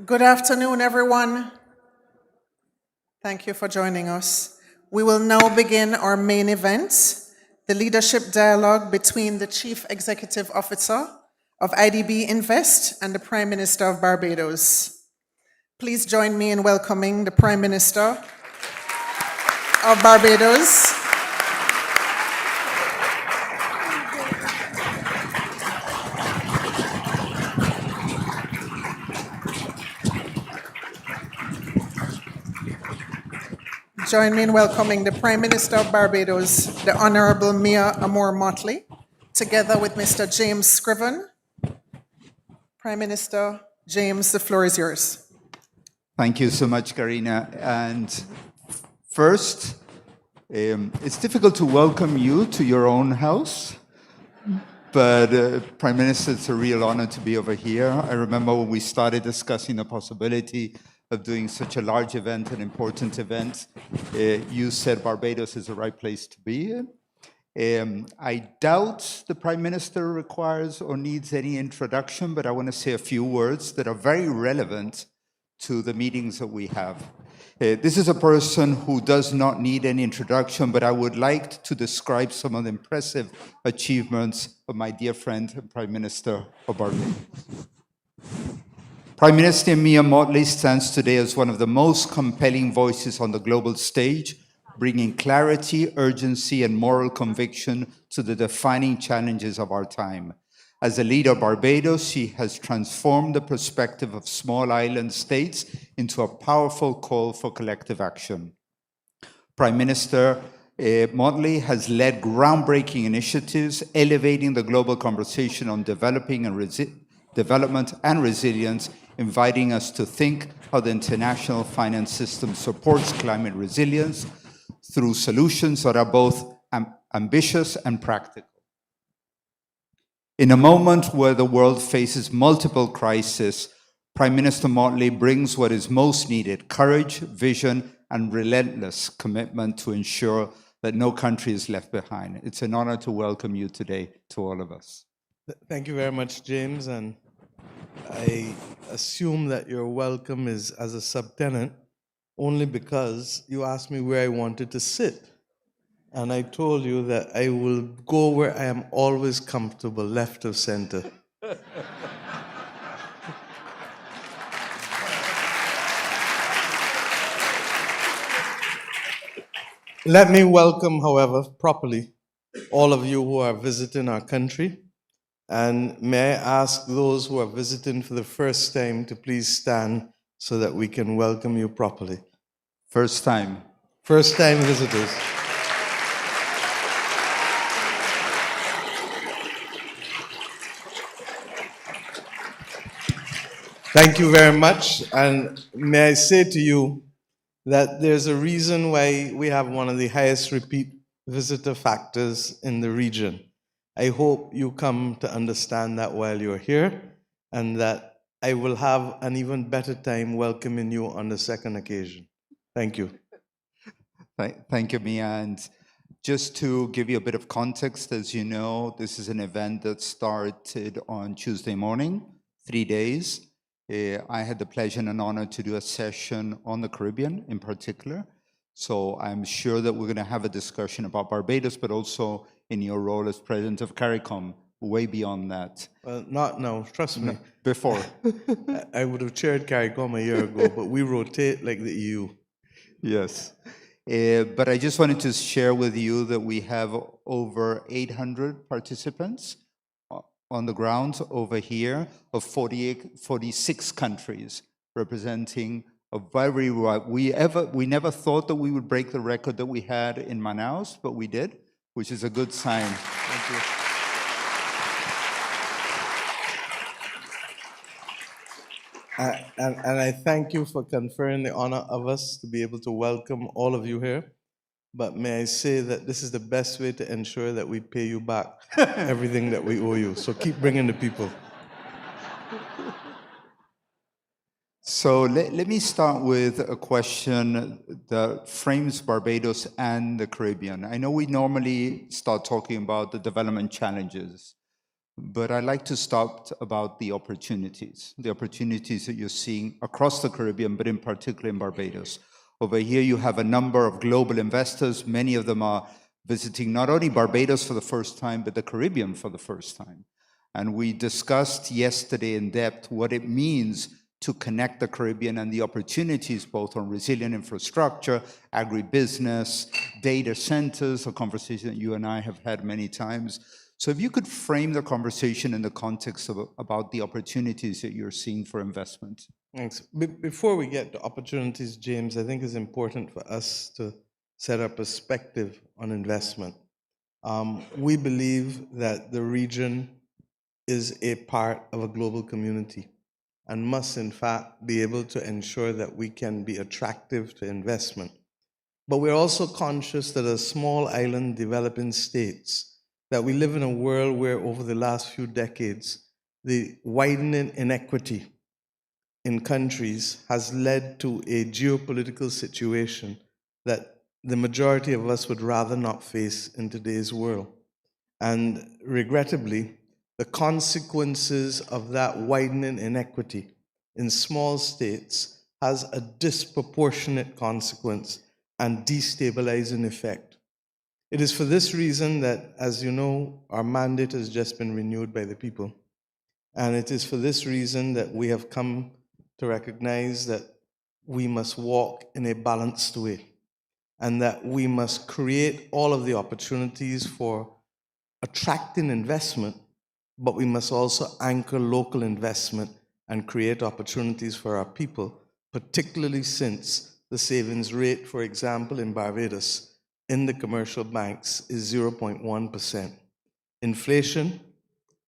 Good afternoon, everyone. Thank you for joining us. We will now begin our main event, the leadership dialogue between the Chief Executive Officer of IDB Invest and the Prime Minister of Barbados. Please join me in welcoming the Prime Minister of Barbados. Join me in welcoming the Prime Minister of Barbados, the Honorable Mia Amor Motley, together with Mr. James Scriven. Prime Minister James, the floor is yours. Thank you so much, Karina. And first, it's difficult to welcome you to your own house, but Prime Minister, it's a real honor to be over here. I remember when we started discussing the possibility of doing such a large event, an important event, you said Barbados is the right place to be in. I doubt the Prime Minister requires or needs any introduction, but I want to say a few words that are very relevant to the meetings that we have. This is a person who does not need any introduction, but I would like to describe some of the impressive achievements of my dear friend and Prime Minister of Barbados. Prime Minister Mia Motley stands today as one of the most compelling voices on the global stage, bringing clarity, urgency, and moral conviction to the defining challenges of our time. As a leader of Barbados, she has transformed the perspective of small island states into a powerful call for collective action. Prime Minister Motley has led groundbreaking initiatives, elevating the global conversation on development and resilience, inviting us to think how the international finance system supports climate resilience through solutions that are both ambitious and practical. In a moment where the world faces multiple crises, Prime Minister Motley brings what is most needed: courage, vision, and relentless commitment to ensure that no country is left behind. It's an honor to welcome you today to all of us. Thank you very much, James. And I assume that your welcome is as a subtenant only because you asked me where I wanted to sit. And I told you that I will go where I am always comfortable, left of center. Let me welcome, however, properly, all of you who are visiting our country. And may I ask those who are visiting for the first time to please stand so that we can welcome you properly. First time. First time visitors. Thank you very much. And may I say to you that there's a reason why we have one of the highest repeat visitor factors in the region. I hope you come to understand that while you're here, and that I will have an even better time welcoming you on the second occasion. Thank you. Thank you, Mia. And just to give you a bit of context, as you know, this is an event that started on Tuesday morning, 3 days. I had the pleasure and an honor to do a session on the Caribbean in particular. So I'm sure that we're going to have a discussion about Barbados, but also in your role as president of CARICOM, way beyond that. Well, not now, trust me. Before. I would have chaired CARICOM a year ago, but we rotate like the EU. Yes. But I just wanted to share with you that we have over 800 participants on the ground over here of 46 countries, representing a very wide. We never thought that we would break the record that we had in Manaus, but we did, which is a good sign. Thank you. And I thank you for conferring the honor of us to be able to welcome all of you here. But may I say that this is the best way to ensure that we pay you back everything that we owe you. So keep bringing the people. So let me start with a question that frames Barbados and the Caribbean. I know we normally start talking about the development challenges, But I'd like to start about the opportunities that you're seeing across the Caribbean, but in particular in Barbados. Over here, you have a number of global investors. Many of them are visiting not only Barbados for the first time, but the Caribbean for the first time. And we discussed yesterday in depth what it means to connect the Caribbean and the opportunities both on resilient infrastructure, agribusiness, data centers, a conversation that you and I have had many times. So if you could frame the conversation in the context of about the opportunities that you're seeing for investment. Thanks. Before we get to opportunities, James, I think it's important for us to set our perspective on investment. We believe that the region is a part of a global community and must, in fact, be able to ensure that we can be attractive to investment. But we're also conscious that as small island developing states, that we live in a world where over the last few decades, the widening inequity in countries has led to a geopolitical situation that the majority of us would rather not face in today's world. And regrettably, the consequences of that widening inequity in small states has a disproportionate consequence and destabilizing effect. It is for this reason that, as you know, our mandate has just been renewed by the people. And it is for this reason that we have come to recognize that we must walk in a balanced way and that we must create all of the opportunities for attracting investment, but we must also anchor local investment and create opportunities for our people, particularly since the savings rate, for example, in Barbados, in the commercial banks is 0.1%. Inflation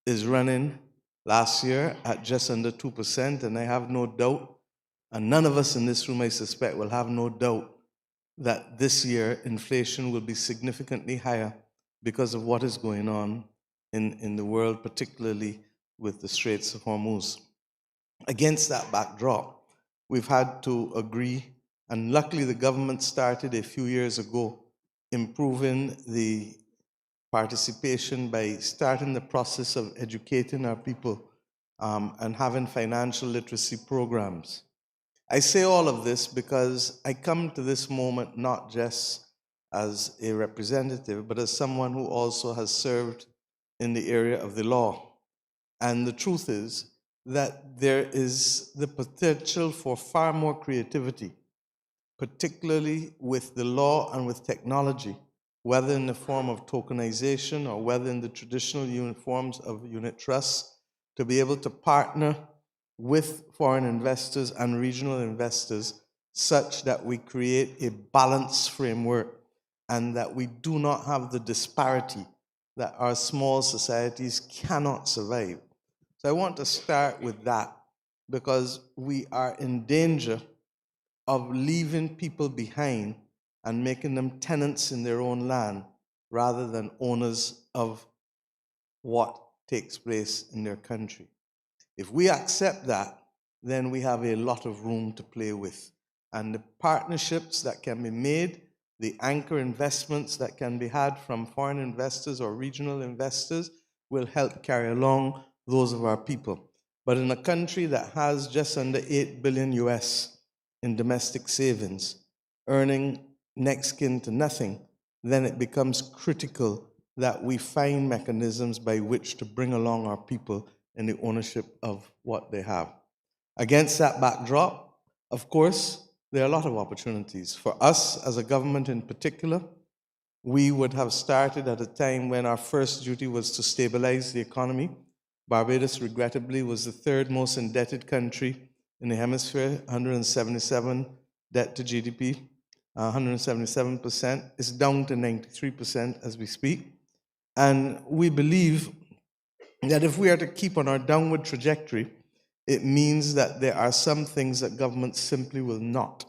is running last year at just under 2%, and I have no doubt, and none of us in this room, I suspect, will have no doubt that this year inflation will be significantly higher because of what is going on in the world, particularly with the Straits of Hormuz. Against that backdrop, we've had to agree, and luckily the government started a few years ago improving the participation by starting the process of educating our people and having financial literacy programs. I say all of this because I come to this moment not just as a representative, but as someone who also has served in the area of the law. And the truth is that there is the potential for far more creativity, particularly with the law and with technology, whether in the form of tokenization or whether in the traditional forms of unit trusts, to be able to partner with foreign investors and regional investors such that we create a balanced framework and that we do not have the disparity that our small societies cannot survive. So I want to start with that because we are in danger of leaving people behind and making them tenants in their own land rather than owners of what takes place in their country. If we accept that, then we have a lot of room to play with. And the partnerships that can be made, the anchor investments that can be had from foreign investors or regional investors will help carry along those of our people. But in a country that has just under 8 billion US in domestic savings, earning next kin to nothing, then it becomes critical that we find mechanisms by which to bring along our people in the ownership of what they have. Against that backdrop, of course, there are a lot of opportunities. For us as a government in particular, we would have started at a time when our first duty was to stabilize the economy. Barbados, regrettably, was the third most indebted country in the hemisphere, 177 debt to GDP, 177%. It's down to 93% as we speak. And we believe that if we are to keep on our downward trajectory, it means that there are some things that governments simply will not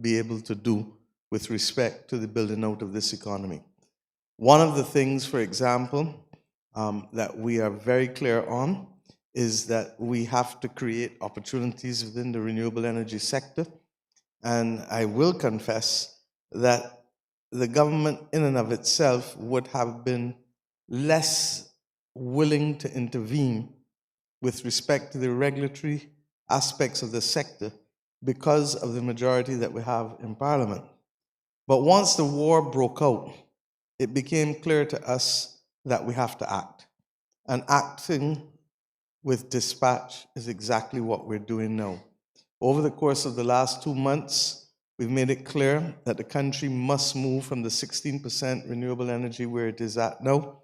be able to do with respect to the building out of this economy. One of the things, for example, that we are very clear on is that we have to create opportunities within the renewable energy sector. And I will confess that the government in and of itself would have been less willing to intervene with respect to the regulatory aspects of the sector because of the majority that we have in Parliament. But once the war broke out, it became clear to us that we have to act. And acting with dispatch is exactly what we're doing now. Over the course of the last 2 months, we've made it clear that the country must move from the 16% renewable energy where it is at now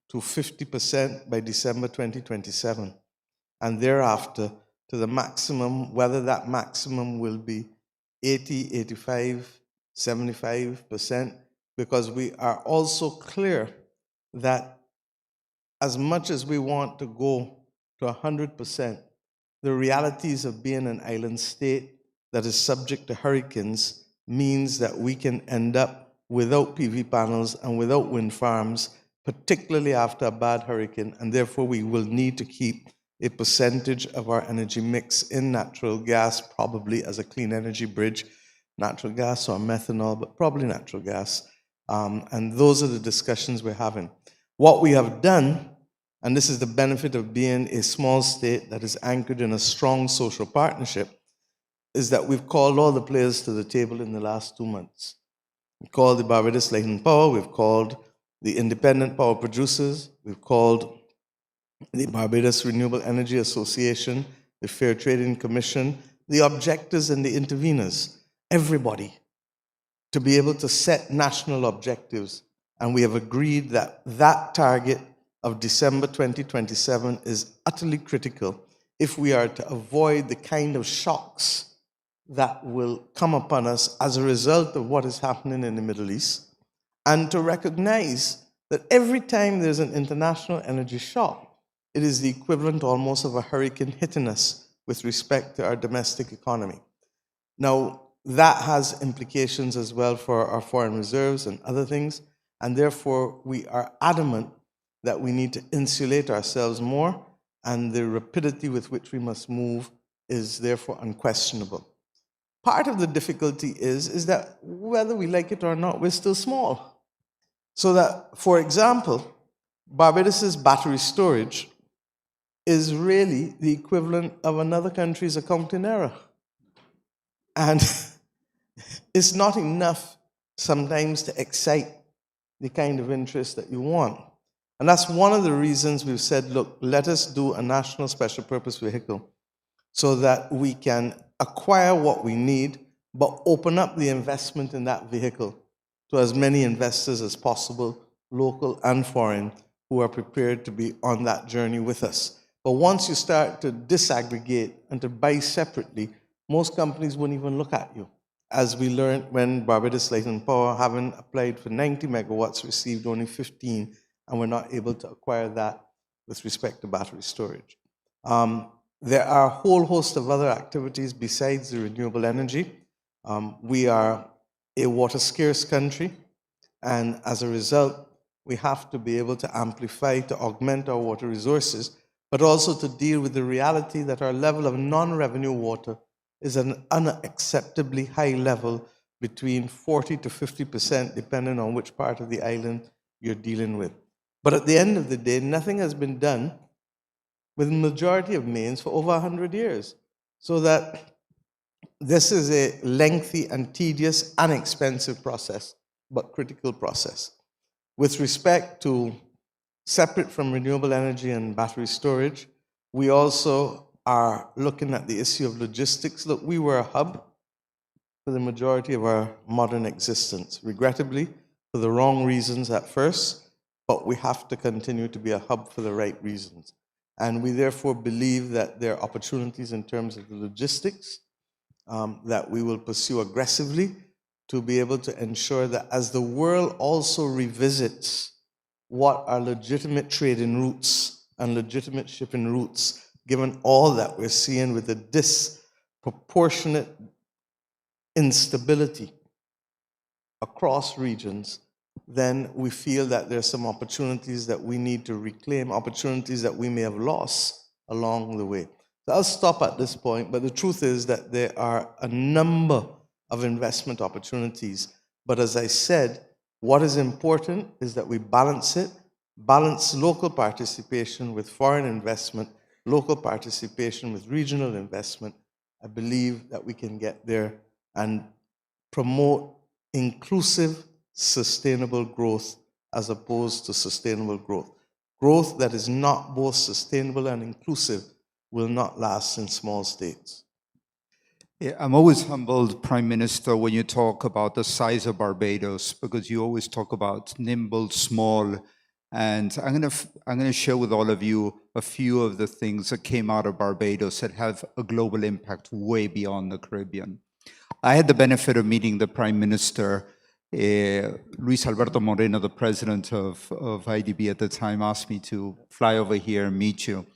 to 50% by December 2027, and thereafter to the maximum, whether that maximum will be 80, 85, 75%, because we are also clear that as much as we want to go to 100%, the realities of being an island state that is subject to hurricanes means that we can end up without PV panels and without wind farms, particularly after a bad hurricane, and therefore we will need to keep a percentage of our energy mix in natural gas, probably as a clean energy bridge, natural gas or methanol, but probably natural gas. And those are the discussions we're having. What we have done, and this is the benefit of being a small state that is anchored in a strong social partnership, is that we've called all the players to the table in the last 2 months. We've called the Barbados Light and Power, we've called the independent power producers, we've called the Barbados Renewable Energy Association, the Fair Trading Commission, the objectors and the interveners, everybody, to be able to set national objectives. And we have agreed that that target of December 2027 is utterly critical if we are to avoid the kind of shocks that will come upon us as a result of what is happening in the Middle East, and to recognize that every time there's an international energy shock, it is the equivalent almost of a hurricane hitting us with respect to our domestic economy. Now, that has implications as well for our foreign reserves and other things, and therefore we are adamant that we need to insulate ourselves more, and the rapidity with which we must move is therefore unquestionable. Part of the difficulty is that whether we like it or not, we're still small. So that, for example, Barbados's battery storage is really the equivalent of another country's accounting error. And it's not enough sometimes to excite the kind of interest that you want. And that's one of the reasons we've said, look, let us do a national special purpose vehicle so that we can acquire what we need, but open up the investment in that vehicle to as many investors as possible, local and foreign, who are prepared to be on that journey with us. But once you start to disaggregate and to buy separately, most companies wouldn't even look at you. As we learned when Barbados Light and Power, having applied for 90 megawatts, received only 15, and we're not able to acquire that with respect to battery storage. There are a whole host of other activities besides the renewable energy. We are a water-scarce country, and as a result, we have to be able to amplify, to augment our water resources, but also to deal with the reality that our level of non-revenue water is an unacceptably high level, between 40 to 50%, depending on which part of the island you're dealing with. But at the end of the day, nothing has been done with the majority of mains for over 100 years. So that this is a lengthy and tedious and expensive process, but critical process. With respect to, separate from renewable energy and battery storage, we also are looking at the issue of logistics. Look, we were a hub for the majority of our modern existence, regrettably, for the wrong reasons at first, but we have to continue to be a hub for the right reasons. And we therefore believe that there are opportunities in terms of the logistics that we will pursue aggressively to be able to ensure that as the world also revisits what are legitimate trading routes and legitimate shipping routes, given all that we're seeing with the disproportionate instability across regions, then we feel that there's some opportunities that we need to reclaim, opportunities that we may have lost along the way. So I'll stop at this point, but the truth is that there are a number of investment opportunities. But as I said, what is important is that we balance it balance local participation with foreign investment, local participation with regional investment, I believe that we can get there and promote inclusive, sustainable growth as opposed to sustainable growth. Growth that is not both sustainable and inclusive will not last in small states. Yeah, I'm always humbled, Prime Minister, when you talk about the size of Barbados, because you always talk about nimble, small, and I'm gonna share with all of you a few of the things that came out of Barbados that have a global impact way beyond the Caribbean. I had the benefit of meeting the Prime Minister. Luis Alberto Moreno, the president of IDB at the time, asked me to fly over here and meet you.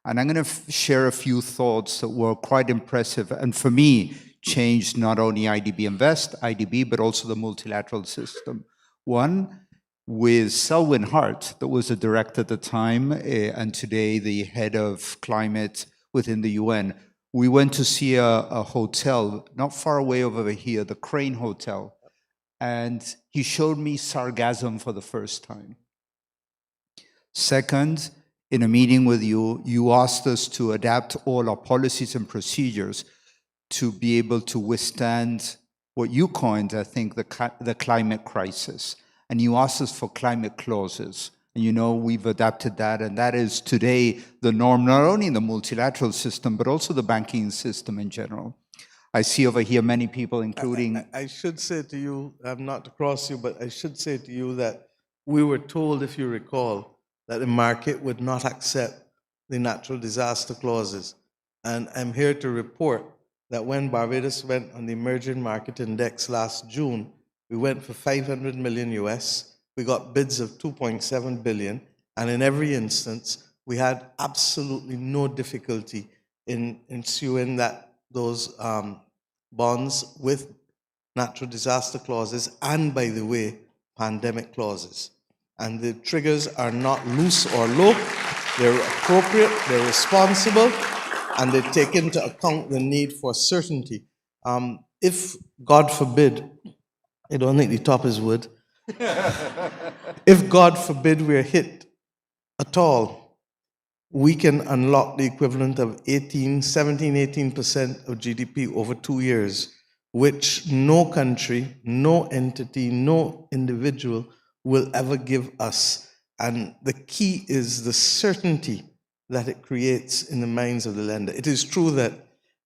And I'm going to share a few thoughts that were quite impressive and for me changed not only IDB Invest, IDB, but also the multilateral system. One, with Selwyn Hart, that was the director at the time and today the head of climate within the UN, we went to see a hotel not far away over here, the Crane Hotel, and he showed me sarcasm for the first time. Second, in a meeting with you, you asked us to adapt all our policies and procedures to be able to withstand what you coined, I think, the climate crisis. And you asked us for climate clauses. And you know, we've adapted that, and that is today the norm, not only in the multilateral system, but also the banking system in general. I see over here many people, including... I should say to you, not to cross you, but I should say to you that we were told, if you recall, that the market would not accept the natural disaster clauses. And I'm here to report that when Barbados went on the emerging market index last June, we went for 500 million US. We got bids of 2.7 billion. And in every instance, we had absolutely no difficulty in ensuing that those bonds with natural disaster clauses and, by the way, pandemic clauses. And the triggers are not loose or low. They're appropriate, they're responsible, and they take into account the need for certainty. If, God forbid, I don't think the top is wood, if, God forbid, we're hit at all, we can unlock the equivalent of 17, 18% of GDP over 2 years, which no country, no entity, no individual will ever give us. And the key is the certainty that it creates in the minds of the lender. It is true that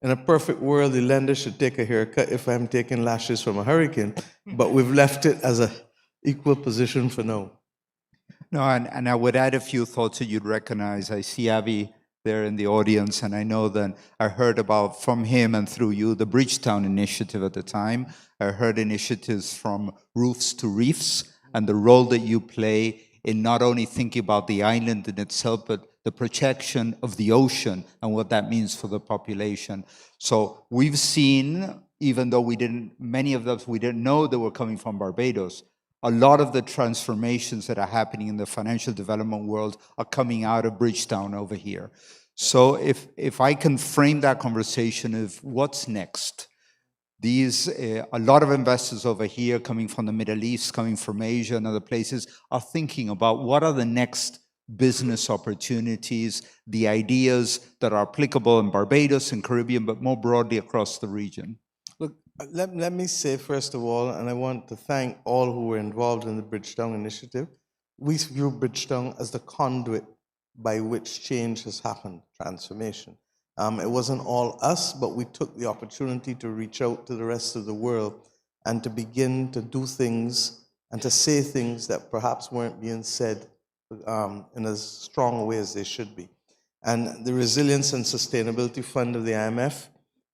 in a perfect world, the lender should take a haircut if I'm taking lashes from a hurricane, but we've left it as an equal position for now. No, and I would add a few thoughts that you'd recognize. I see Avi there in the audience, and I know that I heard about from him and through you the Bridgetown initiative at the time. I heard initiatives from roofs to reefs and the role that you play in not only thinking about the island in itself, but the protection of the ocean and what that means for the population. So we've seen, even though many of those we didn't know they were coming from Barbados, a lot of the transformations that are happening in the financial development world are coming out of Bridgetown over here. So if I can frame that conversation of what's next, a lot of investors over here coming from the Middle East, coming from Asia and other places are thinking about what are the next business opportunities, the ideas that are applicable in Barbados and Caribbean, but more broadly across the region. Look, let me say, first of all, and I want to thank all who were involved in the Bridgetown initiative, we view Bridgetown as the conduit by which change has happened, transformation. It wasn't all us, but we took the opportunity to reach out to the rest of the world and to begin to do things and to say things that perhaps weren't being said in as strong a way as they should be. And the Resilience and Sustainability Fund of the IMF,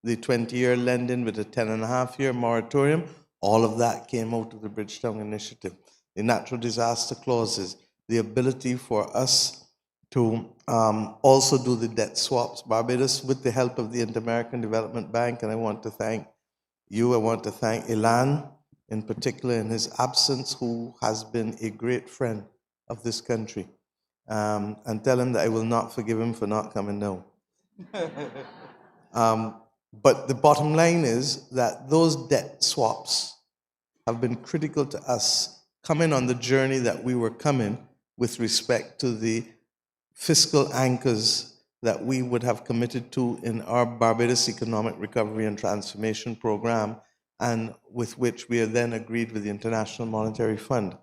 the 20-year lending with a 10.5-year moratorium, all of that came out of the Bridgetown initiative. The natural disaster clauses, the ability for us to also do the debt swaps. Barbados, with the help of the Inter-American Development Bank, and I want to thank you, I want to thank Ilan, in particular in his absence, who has been a great friend of this country, and tell him that I will not forgive him for not coming now. But the bottom line is that those debt swaps have been critical to us coming on the journey that we were coming with respect to the fiscal anchors that we would have committed to in our Barbados Economic Recovery and Transformation Program, and with which we have then agreed with the International Monetary Fund.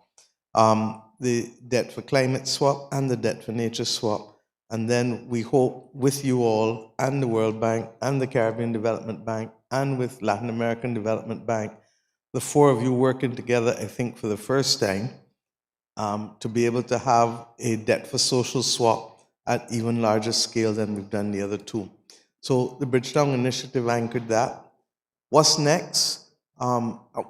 The debt for climate swap and the debt for nature swap. And then we hope with you all and the World Bank and the Caribbean Development Bank and with Latin American Development Bank, the four of you working together, I think for the first time, to be able to have a debt for social swap at even larger scale than we've done the other two. So the Bridgetown Initiative anchored that. What's next?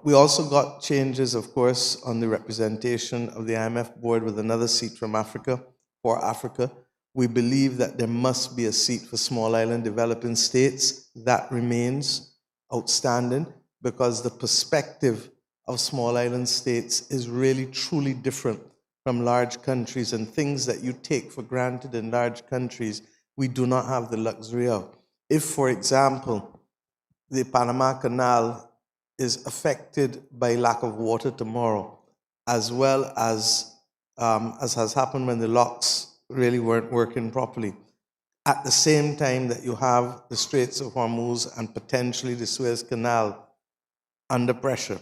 We also got changes, of course, on the representation of the IMF board with another seat from Africa, for Africa. We believe that there must be a seat for small island developing states. That remains outstanding because the perspective of small island states is really truly different from large countries, and things that you take for granted in large countries, we do not have the luxury of. If, for example, the Panama Canal is affected by lack of water tomorrow, as well as has happened when the locks really weren't working properly, at the same time that you have the Straits of Hormuz and potentially the Suez Canal under pressure,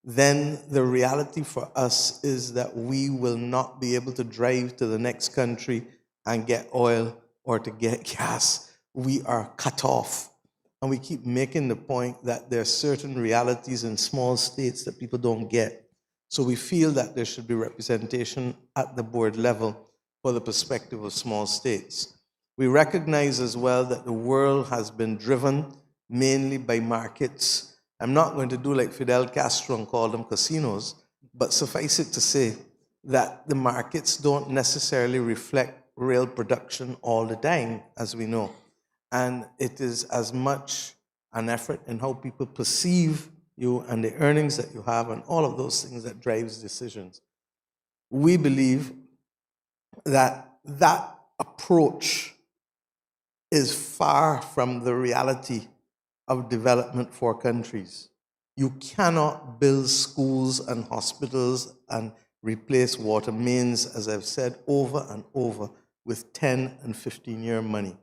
then the reality for us is that we will not be able to drive to the next country and get oil or to get gas. We are cut off. And we keep making the point that there are certain realities in small states that people don't get. So we feel that there should be representation at the board level for the perspective of small states. We recognize as well that the world has been driven mainly by markets. I'm not going to do like Fidel Castro and call them casinos, but suffice it to say that the markets don't necessarily reflect real production all the time, as we know. And it is as much an effort in how people perceive you and the earnings that you have and all of those things that drives decisions. We believe that that approach is far from the reality of development for countries. You cannot build schools and hospitals and replace water mains, as I've said over and over, with 10 and 15-year money.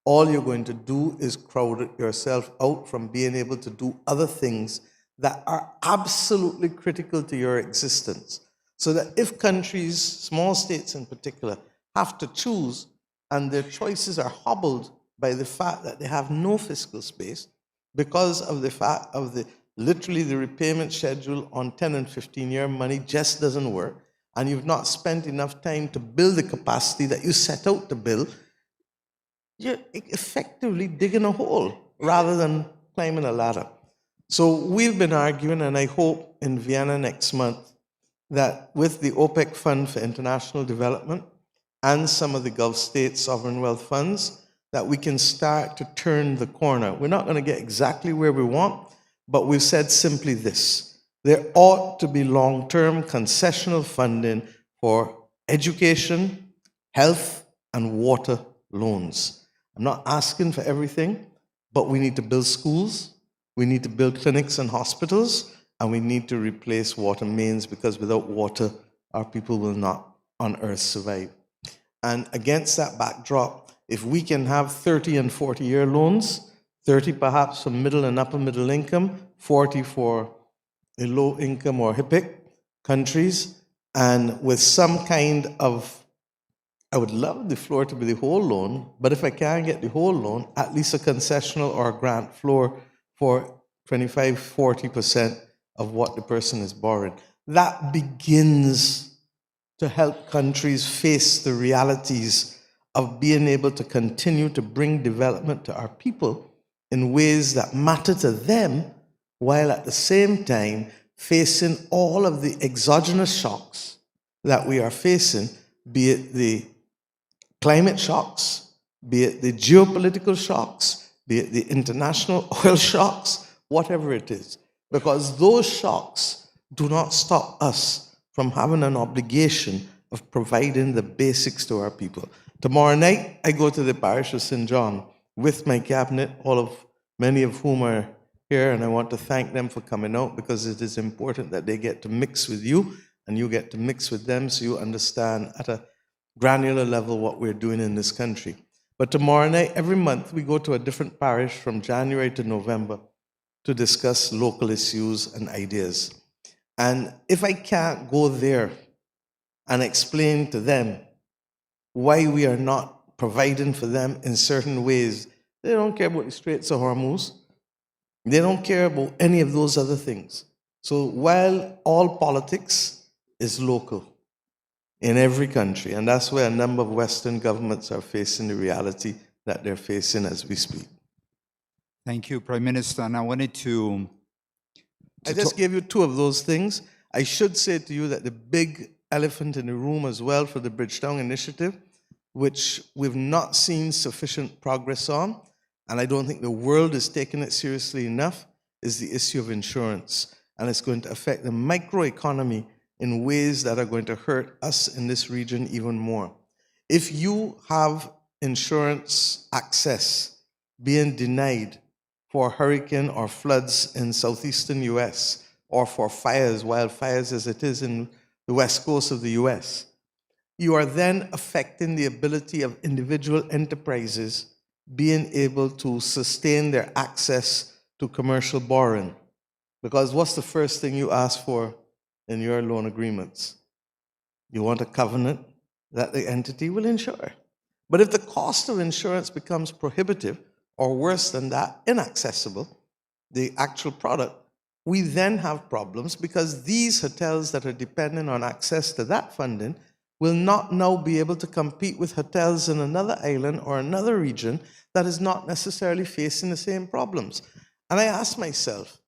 All you're going to do is crowd yourself out from being able to do other things that are absolutely critical to your existence. So that if countries, small states in particular, have to choose and their choices are hobbled by the fact that they have no fiscal space, because of the fact of literally the repayment schedule on 10 and 15-year money just doesn't work, and you've not spent enough time to build the capacity that you set out to build, you're effectively digging a hole rather than climbing a ladder. So we've been arguing, and I hope in Vienna next month, that with the OPEC Fund for International Development and some of the Gulf States sovereign wealth funds, that we can start to turn the corner. We're not going to get exactly where we want, but we've said simply this: there ought to be long-term concessional funding for education, health, and water loans. I'm not asking for everything, but we need to build schools, we need to build clinics and hospitals, and we need to replace water mains, because without water, our people will not on earth survive. And against that backdrop, if we can have 30 and 40-year loans, 30 perhaps for middle and upper middle income, 40 for the low income or HIPIC countries, and with some kind of, I would love the floor to be the whole loan, but if I can't get the whole loan, at least a concessional or a grant floor for 25, 40% of what the person is borrowing. That begins to help countries face the realities of being able to continue to bring development to our people in ways that matter to them, while at the same time facing all of the exogenous shocks that we are facing, be it the climate shocks, be it the geopolitical shocks, be it the international oil shocks, whatever it is. Because those shocks do not stop us from having an obligation of providing the basics to our people. Tomorrow night, I go to the parish of St. John with my cabinet, many of whom are here, and I want to thank them for coming out, because it is important that they get to mix with you and you get to mix with them so you understand at a granular level what we're doing in this country. But tomorrow night, every month, we go to a different parish from January to November to discuss local issues and ideas. And if I can't go there and explain to them why we are not providing for them in certain ways, they don't care about the Straits of Hormuz. They don't care about any of those other things. So while all politics is local in every country, and that's where a number of Western governments are facing the reality that they're facing as we speak. Thank you, Prime Minister. And I wanted to I just gave you two of those things. I should say to you that the big elephant in the room as well for the Bridgetown Initiative, which we've not seen sufficient progress on, and I don't think the world is taking it seriously enough, is the issue of insurance. And it's going to affect the microeconomy in ways that are going to hurt us in this region even more. If you have insurance access being denied for hurricane or floods in southeastern US, or for fires, wildfires as it is in the west coast of the US, you are then affecting the ability of individual enterprises being able to sustain their access to commercial borrowing. Because what's the first thing you ask for in your loan agreements? You want a covenant that the entity will insure. But if the cost of insurance becomes prohibitive, or worse than that, inaccessible, the actual product, we then have problems because these hotels that are dependent on access to that funding will not now be able to compete with hotels in another island or another region that is not necessarily facing the same problems. And I ask myself,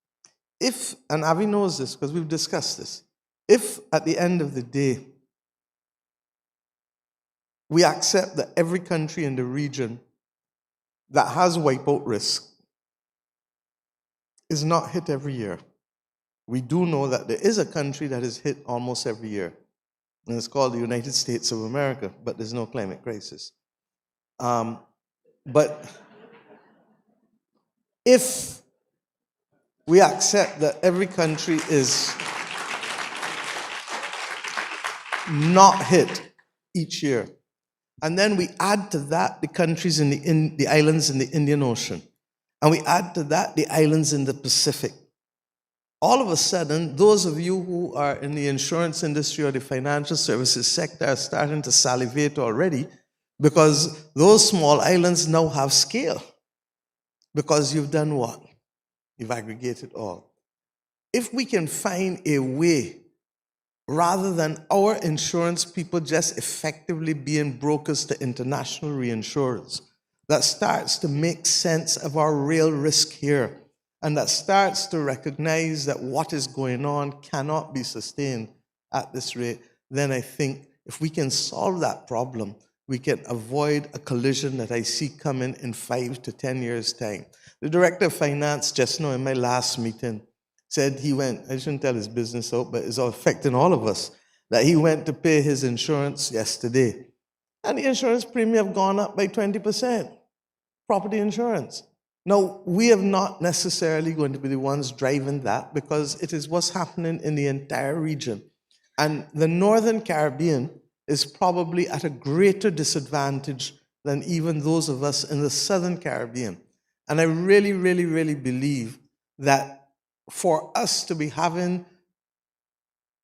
if, and Avi knows this because we've discussed this, if at the end of the day, we accept that every country in the region that has wipeout risk is not hit every year. We do know that there is a country that is hit almost every year, and it's called the United States of America, but there's no climate crisis. But if we accept that every country is not hit each year, and then we add to that the countries in the islands in the Indian Ocean, and we add to that the islands in the Pacific, all of a sudden, those of you who are in the insurance industry or the financial services sector are starting to salivate already because those small islands now have scale. Because you've done what? You've aggregated all. If we can find a way, rather than our insurance people just effectively being brokers to international reinsurers, that starts to make sense of our real risk here, and that starts to recognize that what is going on cannot be sustained at this rate, then I think if we can solve that problem, we can avoid a collision that I see coming in 5 to 10 years' time. The Director of Finance just now in my last meeting said he went, I shouldn't tell his business out, but it's affecting all of us, that he went to pay his insurance yesterday. And the insurance premium have gone up by 20%, property insurance. Now, we are not necessarily going to be the ones driving that because it is what's happening in the entire region. And the Northern Caribbean is probably at a greater disadvantage than even those of us in the Southern Caribbean. And I really, really, really believe that for us to be having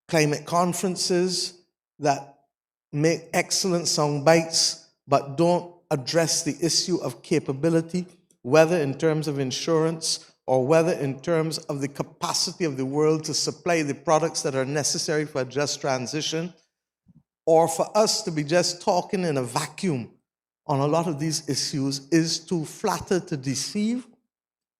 climate conferences that make excellent sound bites but don't address the issue of capability, whether in terms of insurance or whether in terms of the capacity of the world to supply the products that are necessary for a just transition, or for us to be just talking in a vacuum on a lot of these issues, is to flatter, to deceive,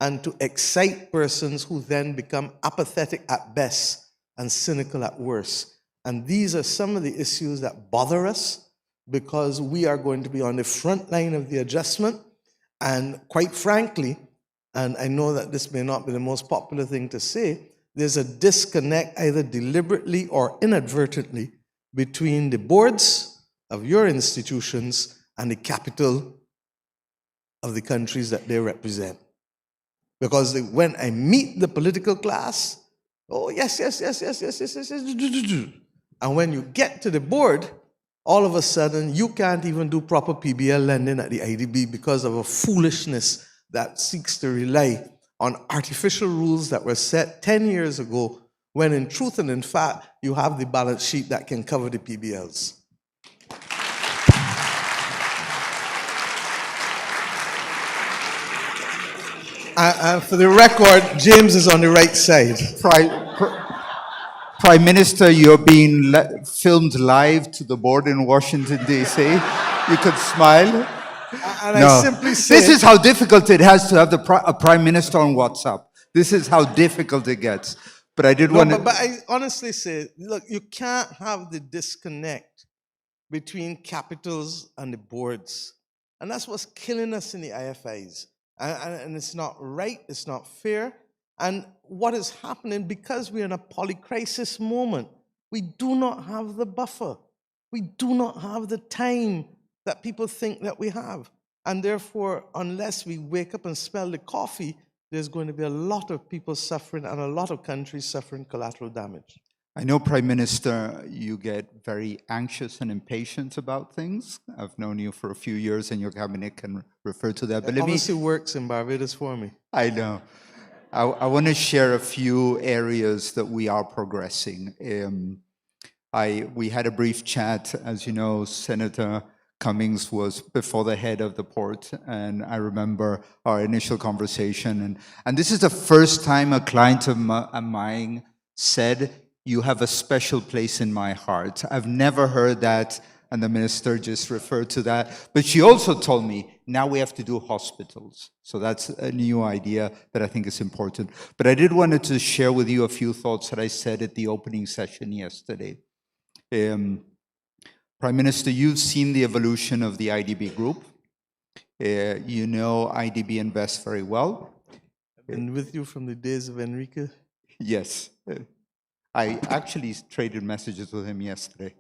and to excite persons who then become apathetic at best and cynical at worst. And these are some of the issues that bother us because we are going to be on the front line of the adjustment. And quite frankly, and I know that this may not be the most popular thing to say, there's a disconnect either deliberately or inadvertently between the boards of your institutions and the capital of the countries that they represent. Because when I meet the political class, oh, yes, yes, yes, yes, yes, yes, yes, yes, And when you get to the board, all of a sudden, you can't even do proper PBL lending at the IDB because of a foolishness that seeks to rely on artificial rules that were set 10 years ago, when in truth and in fact, you have the balance sheet that can cover the PBLs. And for the record, James is on the right side. Prime Minister, you're being filmed live to the board in Washington, D.C. You could smile. And I simply say, this is how difficult it has to have a Prime Minister on WhatsApp. This is how difficult it gets. But I did want to... But I honestly say, look, you can't have the disconnect between capitals and the boards. And that's what's killing us in the IFIs. And it's not right, it's not fair. And what is happening, because we're in a polycrisis moment, we do not have the buffer. We do not have the time that people think that we have. And therefore, unless we wake up and smell the coffee, there's going to be a lot of people suffering and a lot of countries suffering collateral damage. I know, Prime Minister, you get very anxious and impatient about things. I've known you for a few years, and your cabinet can refer to that. But It obviously works in Barbados for me. I know. I want to share a few areas that we are progressing. We had a brief chat. As you know, Senator Cummings was before the head of the port, and I remember our initial conversation. And this is the first time a client of mine said, "You have a special place in my heart." I've never heard that, and the minister just referred to that. But she also told me, now we have to do hospitals. So that's a new idea that I think is important. But I did wanted to share with you a few thoughts that I said at the opening session yesterday. Prime Minister, you've seen the evolution of the IDB group. You know IDB Invest very well. I've been with you from the days of Enrique. Yes. I actually traded messages with him yesterday.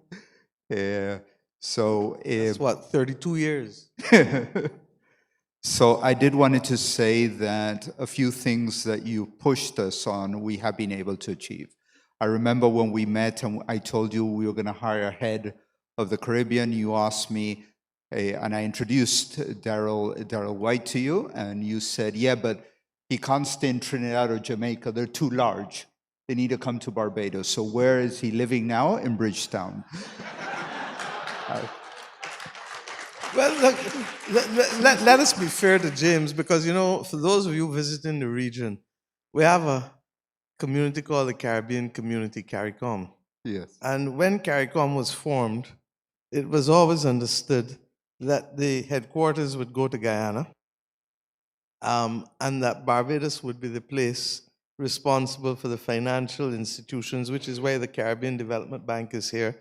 That's what, 32 years? So I did wanted to say that a few things that you pushed us on, we have been able to achieve. I remember when we met and I told you we were going to hire a head of the Caribbean, you asked me, and I introduced Daryl White to you, and you said, yeah, but he can't stay in Trinidad or Jamaica, they're too large. They need to come to Barbados. So where is he living now? In Bridgetown. Well, look, let us be fair to James, because, you know, for those of you visiting the region, we have a community called the Caribbean Community, CARICOM. Yes. And when CARICOM was formed, it was always understood that the headquarters would go to Guyana, and that Barbados would be the place responsible for the financial institutions, which is why the Caribbean Development Bank is here.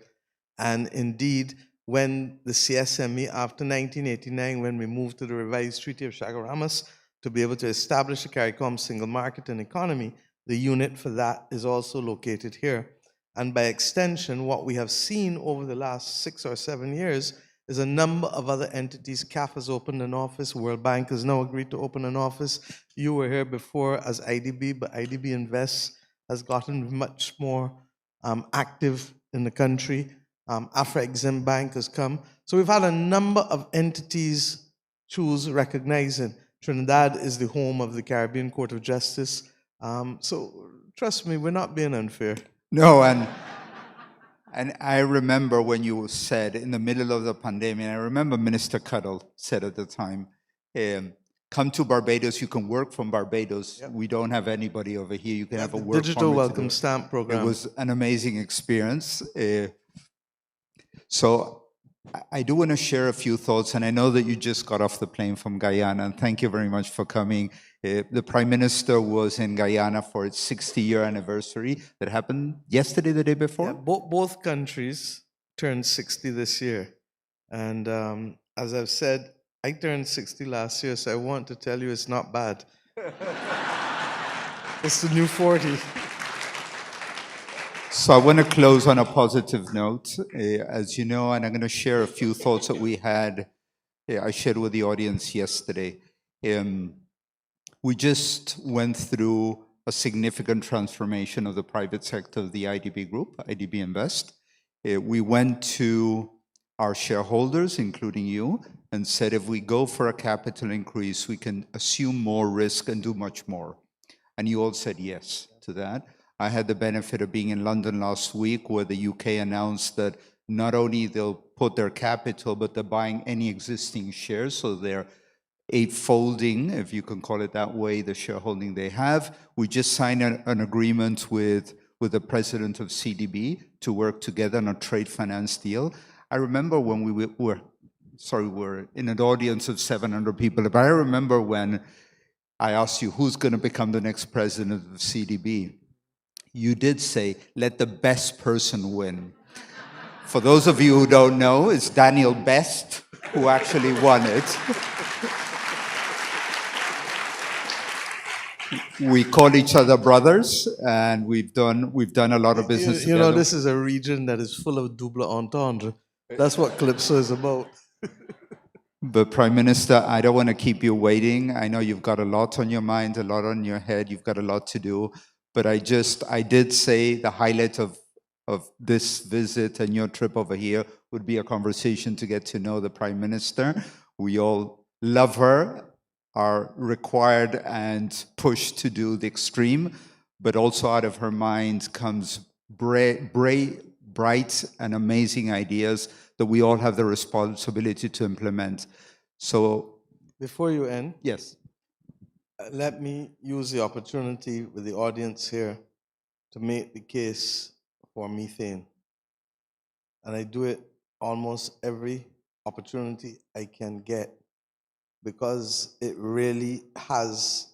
And indeed, when the CSME, after 1989, when we moved to the revised Treaty of Chaguaramas to be able to establish a CARICOM single market and economy, the unit for that is also located here. And by extension, what we have seen over the last 6 or 7 years is a number of other entities. CAF has opened an office, World Bank has now agreed to open an office. You were here before as IDB, but IDB Invest has gotten much more active in the country. Afro-Exim Bank has come. So we've had a number of entities choose recognizing Trinidad is the home of the Caribbean Court of Justice. So trust me, we're not being unfair. No, and I remember when you said in the middle of the pandemic, and I remember Minister Cuddle said at the time, come to Barbados, you can work from Barbados. Yep. We don't have anybody over here. You can have a work digital welcome stamp program. It was an amazing experience. So I do want to share a few thoughts, and I know that you just got off the plane from Guyana, and thank you very much for coming. The Prime Minister was in Guyana for its 60-year anniversary that happened yesterday, the day before? Yeah, both countries turned 60 this year. And as I've said, I turned 60 last year, so I want to tell you it's not bad. It's the new 40. So I want to close on a positive note. As you know, and I'm going to share a few thoughts that we had, I shared with the audience yesterday. We just went through a significant transformation of the private sector of the IDB group, IDB Invest. We went to our shareholders, including you, and said if we go for a capital increase, we can assume more risk and do much more. And you all said yes to that. I had the benefit of being in London last week, where the UK announced that not only they'll put their capital, but they're buying any existing shares, so they're eightfolding, if you can call it that way, the shareholding they have. We just signed an agreement with the president of CDB to work together on a trade finance deal. I remember when we're in an audience of 700 people, but I remember when I asked you who's going to become the next president of CDB. You did say, let the best person win. For those of you who don't know, it's Daniel Best who actually won it. We call each other brothers, and we've done a lot of business You together. know, this is a region that is full of double entendre. That's what Calypso is about. But Prime Minister, I don't want to keep you waiting. I know you've got a lot on your mind, a lot on your head. You've got a lot to do. But I did say the highlight of this visit and your trip over here would be a conversation to get to know the Prime Minister. We all love her, are required and pushed to do the extreme, but also out of her mind comes bright and amazing ideas that we all have the responsibility to implement. So, Before you end, yes. let me use the opportunity with the audience here to make the case for methane. And I do it almost every opportunity I can get, because it really has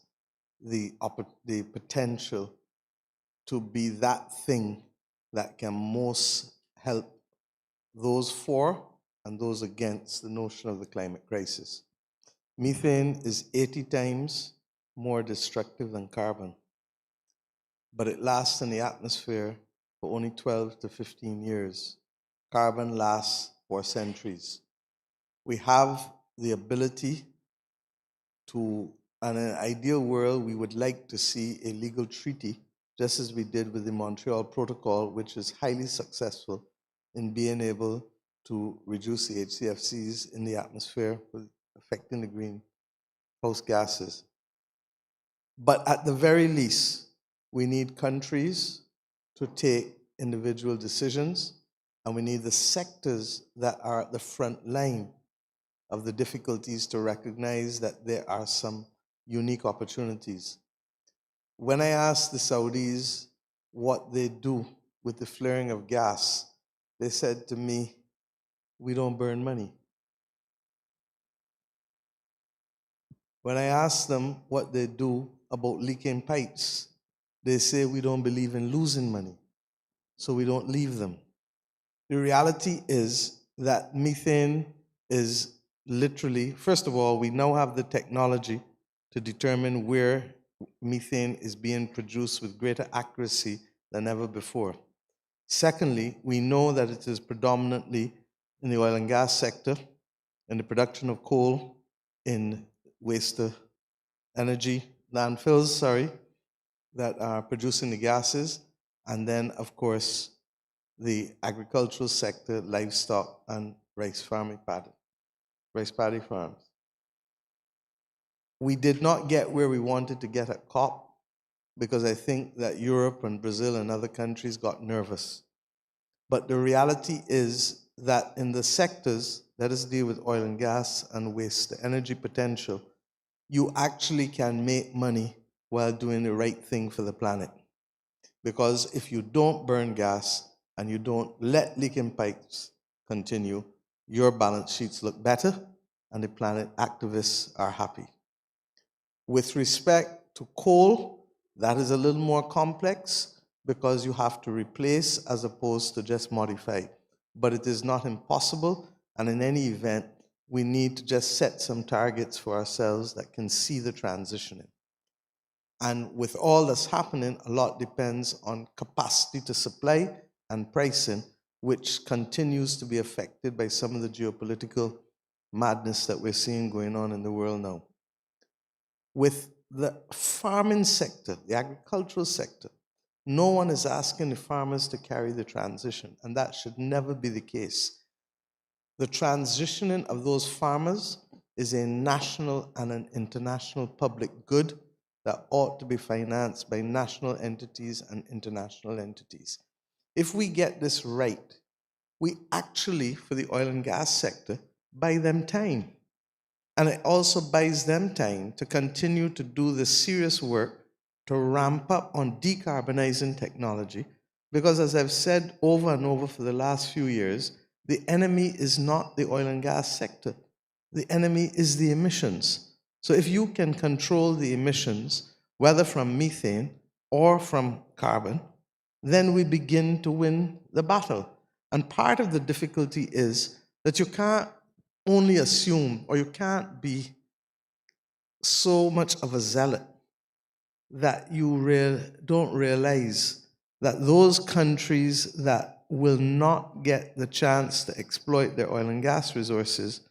the potential to be that thing that can most help those for and those against the notion of the climate crisis. Methane is 80 times more destructive than carbon, but it lasts in the atmosphere for only 12 to 15 years. Carbon lasts for centuries. We have the ability to, in an ideal world, we would like to see a legal treaty, just as we did with the Montreal Protocol, which is highly successful in being able to reduce the HCFCs in the atmosphere, affecting the greenhouse gases. But at the very least, we need countries to take individual decisions, and we need the sectors that are at the front line of the difficulties to recognize that there are some unique opportunities. When I asked the Saudis what they do with the flaring of gas, they said to me, we don't burn money. When I asked them what they do about leaking pipes, they say we don't believe in losing money, so we don't leave them. The reality is that methane is literally, first of all, we now have the technology to determine where methane is being produced with greater accuracy than ever before. Secondly, we know that it is predominantly in the oil and gas sector, in the production of coal, in waste energy landfills, that are producing the gases, and then, of course, the agricultural sector, livestock, and rice paddy farms. We did not get where we wanted to get at COP because I think that Europe and Brazil and other countries got nervous. But the reality is that in the sectors, let us deal with oil and gas and waste, the energy potential, you actually can make money while doing the right thing for the planet. Because if you don't burn gas and you don't let leaking pipes continue, your balance sheets look better and the planet activists are happy. With respect to coal, that is a little more complex because you have to replace as opposed to just modify. But it is not impossible, and in any event, we need to just set some targets for ourselves that can see the transitioning. And with all that's happening, a lot depends on capacity to supply and pricing, which continues to be affected by some of the geopolitical madness that we're seeing going on in the world now. With the farming sector, the agricultural sector, No one is asking the farmers to carry the transition, and that should never be the case. The transitioning of those farmers is a national and an international public good that ought to be financed by national entities and international entities. If we get this right, we actually, for the oil and gas sector, buy them time. And it also buys them time to continue to do the serious work to ramp up on decarbonizing technology. Because as I've said over and over for the last few years, the enemy is not the oil and gas sector. The enemy is the emissions. So if you can control the emissions, whether from methane or from carbon, then we begin to win the battle. And part of the difficulty is that you can't only assume, or you can't be so much of a zealot that you don't realize that those countries that will not get the chance to exploit their oil and gas resources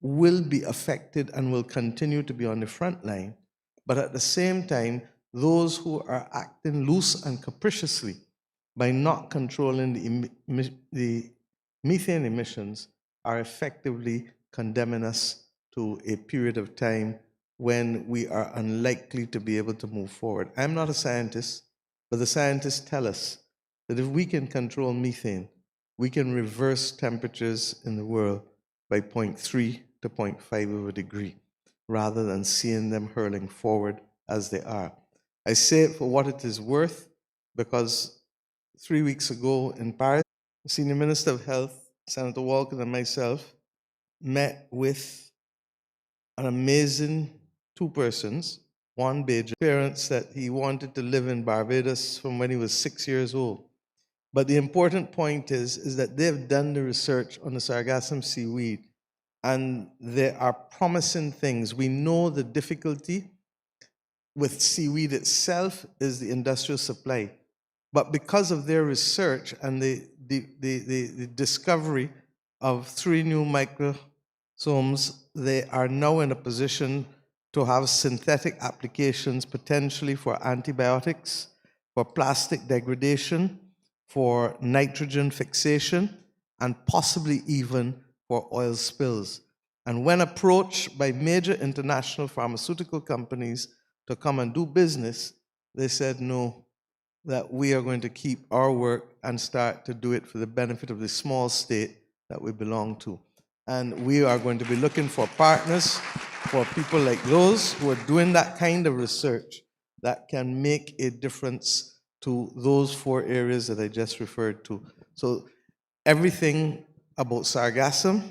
will be affected and will continue to be on the front line. But at the same time, those who are acting loose and capriciously by not controlling the methane emissions are effectively condemning us to a period of time when we are unlikely to be able to move forward. I'm not a scientist, but the scientists tell us that if we can control methane, we can reverse temperatures in the world by 0.3 to 0.5 of a degree, rather than seeing them hurling forward as they are. I say it for what it is worth, because 3 weeks ago in Paris, the Senior Minister of Health, Senator Walker, and myself met with an amazing two persons, one Beja, parents that he wanted to live in Barbados from when he was 6 years old. But the important point is that they've done the research on the sargassum seaweed, and there are promising things. We know the difficulty with seaweed itself is the industrial supply. But because of their research and the discovery of 3 new microsomes, they are now in a position to have synthetic applications potentially for antibiotics, for plastic degradation, for nitrogen fixation, and possibly even for oil spills. And when approached by major international pharmaceutical companies to come and do business, they said no, that we are going to keep our work and start to do it for the benefit of the small state that we belong to. And we are going to be looking for partners, for people like those who are doing that kind of research that can make a difference to those 4 areas that I just referred to. So everything about sargassum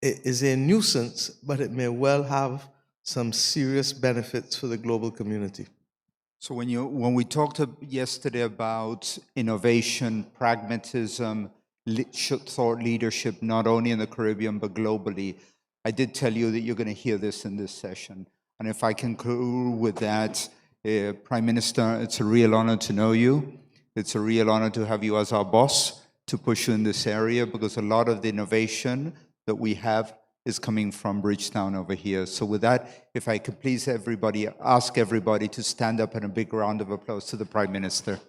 is a nuisance, but it may well have some serious benefits for the global community. So when we talked yesterday about innovation, pragmatism, thought leadership, not only in the Caribbean but globally, I did tell you that you're going to hear this in this session. And if I conclude with that, Prime Minister, it's a real honor to know you. It's a real honor to have you as our boss, to push you in this area, because a lot of the innovation that we have is coming from Bridgetown over here. So with that, if I could please ask everybody to stand up and a big round of applause to the Prime Minister.